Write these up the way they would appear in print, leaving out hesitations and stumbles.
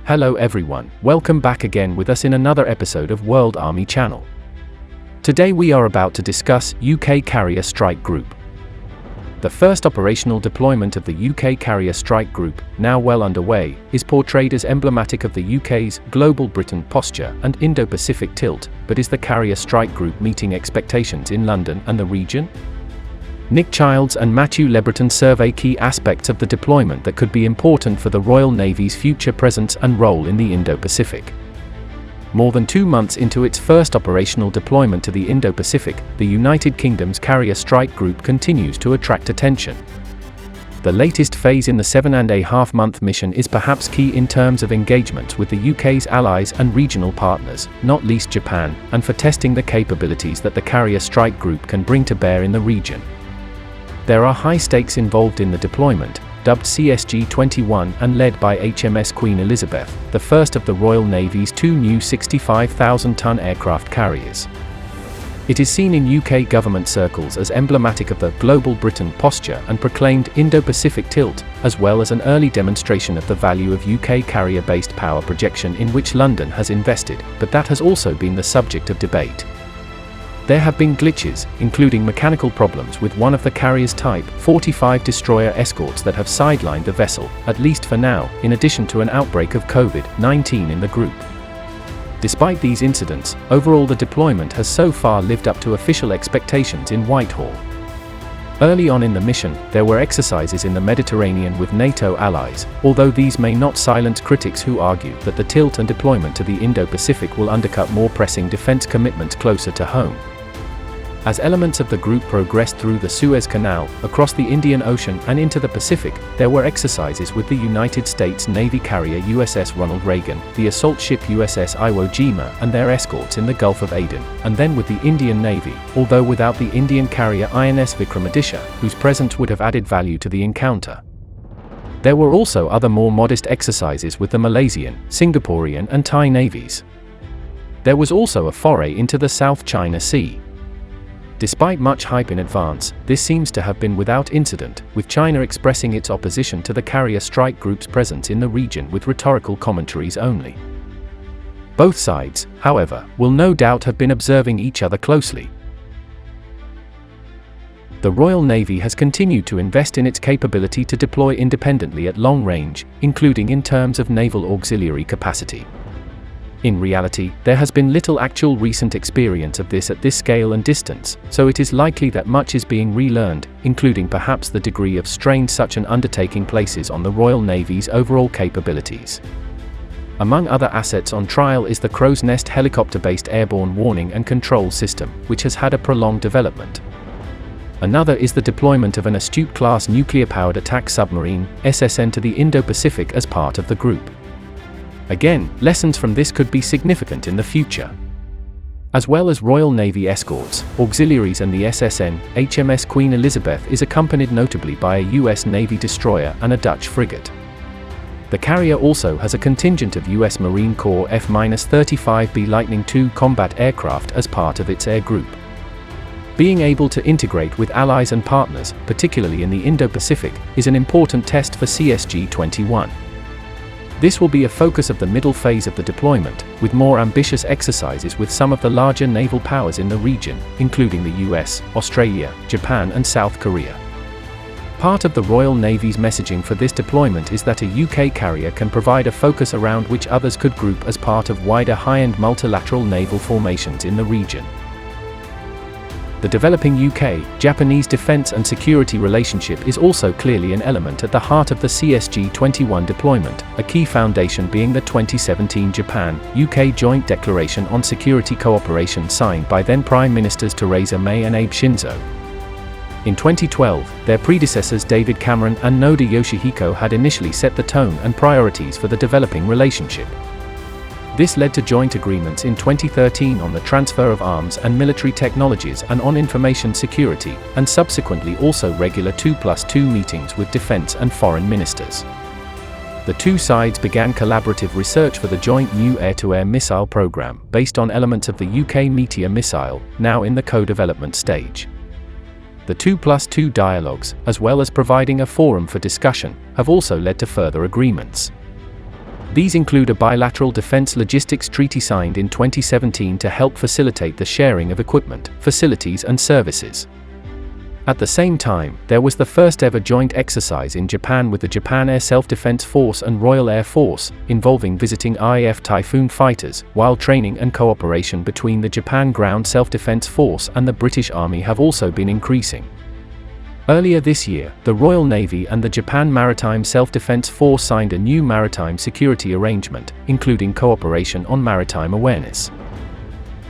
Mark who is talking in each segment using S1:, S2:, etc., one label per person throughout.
S1: Hello everyone, welcome back again with us in another episode of World Army Channel. Today we are about to discuss UK Carrier Strike Group. The first operational deployment of the UK Carrier Strike Group, now well underway, is portrayed as emblematic of the UK's global Britain posture and Indo-Pacific tilt, but is the Carrier Strike Group meeting expectations in London and the region? Nick Childs and Matthew Lebreton survey key aspects of the deployment that could be important for the Royal Navy's future presence and role in the Indo-Pacific. More than 2 months into its first operational deployment to the Indo-Pacific, the United Kingdom's Carrier Strike Group continues to attract attention. The latest phase in the 7.5-month mission is perhaps key in terms of engagement with the UK's allies and regional partners, not least Japan, and for testing the capabilities that the Carrier Strike Group can bring to bear in the region. There are high stakes involved in the deployment, dubbed CSG-21 and led by HMS Queen Elizabeth, the first of the Royal Navy's 2 new 65,000-ton aircraft carriers. It is seen in UK government circles as emblematic of the global Britain posture and proclaimed Indo-Pacific tilt, as well as an early demonstration of the value of UK carrier-based power projection in which London has invested, but that has also been the subject of debate. There have been glitches, including mechanical problems with one of the carrier's Type 45 destroyer escorts that have sidelined the vessel, at least for now, in addition to an outbreak of COVID-19 in the group. Despite these incidents, overall the deployment has so far lived up to official expectations in Whitehall. Early on in the mission, there were exercises in the Mediterranean with NATO allies, although these may not silence critics who argue that the tilt and deployment to the Indo-Pacific will undercut more pressing defense commitments closer to home. As elements of the group progressed through the Suez Canal, across the Indian Ocean and into the Pacific, there were exercises with the United States Navy carrier USS Ronald Reagan, the assault ship USS Iwo Jima and their escorts in the Gulf of Aden, and then with the Indian Navy, although without the Indian carrier INS Vikramaditya, whose presence would have added value to the encounter. There were also other more modest exercises with the Malaysian, Singaporean and Thai navies. There was also a foray into the South China Sea. Despite much hype in advance, this seems to have been without incident, with China expressing its opposition to the Carrier Strike Group's presence in the region with rhetorical commentaries only. Both sides, however, will no doubt have been observing each other closely. The Royal Navy has continued to invest in its capability to deploy independently at long range, including in terms of naval auxiliary capacity. In reality, there has been little actual recent experience of this at this scale and distance, so it is likely that much is being relearned, including perhaps the degree of strain such an undertaking places on the Royal Navy's overall capabilities. Among other assets on trial is the Crow's Nest helicopter-based airborne warning and control system, which has had a prolonged development. Another is the deployment of an Astute-class nuclear-powered attack submarine, SSN, to the Indo-Pacific as part of the group. Again, lessons from this could be significant in the future. As well as Royal Navy escorts, auxiliaries and the SSN, HMS Queen Elizabeth is accompanied notably by a US Navy destroyer and a Dutch frigate. The carrier also has a contingent of US Marine Corps F-35B Lightning II combat aircraft as part of its air group. Being able to integrate with allies and partners, particularly in the Indo-Pacific, is an important test for CSG-21. This will be a focus of the middle phase of the deployment, with more ambitious exercises with some of the larger naval powers in the region, including the US, Australia, Japan and South Korea. Part of the Royal Navy's messaging for this deployment is that a UK carrier can provide a focus around which others could group as part of wider high-end multilateral naval formations in the region. The developing UK-Japanese defense and security relationship is also clearly an element at the heart of the CSG-21 deployment, a key foundation being the 2017 Japan-UK Joint Declaration on Security Cooperation signed by then Prime Ministers Theresa May and Abe Shinzo. In 2012, their predecessors David Cameron and Noda Yoshihiko had initially set the tone and priorities for the developing relationship. This led to joint agreements in 2013 on the transfer of arms and military technologies and on information security, and subsequently also regular 2+2 meetings with defense and foreign ministers. The two sides began collaborative research for the joint new air-to-air missile program, based on elements of the UK Meteor missile, now in the co-development stage. The 2+2 dialogues, as well as providing a forum for discussion, have also led to further agreements. These include a bilateral defense logistics treaty signed in 2017 to help facilitate the sharing of equipment, facilities and services. At the same time, there was the first ever joint exercise in Japan with the Japan Air Self-Defense Force and Royal Air Force, involving visiting IAF Typhoon fighters, while training and cooperation between the Japan Ground Self-Defense Force and the British Army have also been increasing. Earlier this year, the Royal Navy and the Japan Maritime Self-Defense Force signed a new maritime security arrangement, including cooperation on maritime awareness.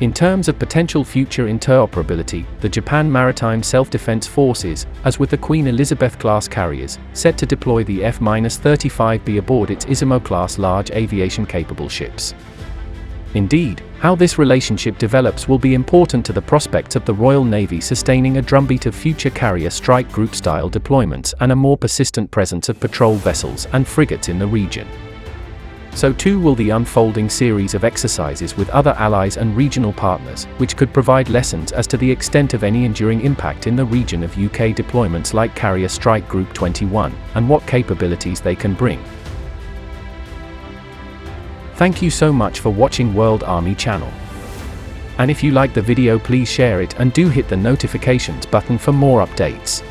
S1: In terms of potential future interoperability, the Japan Maritime Self-Defense Force is, as with the Queen Elizabeth-class carriers, set to deploy the F-35B aboard its Izumo-class large aviation-capable ships. Indeed, how this relationship develops will be important to the prospects of the Royal Navy sustaining a drumbeat of future carrier strike group-style deployments and a more persistent presence of patrol vessels and frigates in the region. So too will the unfolding series of exercises with other allies and regional partners, which could provide lessons as to the extent of any enduring impact in the region of UK deployments like Carrier Strike Group 21, and what capabilities they can bring. Thank you so much for watching World Army Channel. And if you like the video, please share it and do hit the notifications button for more updates.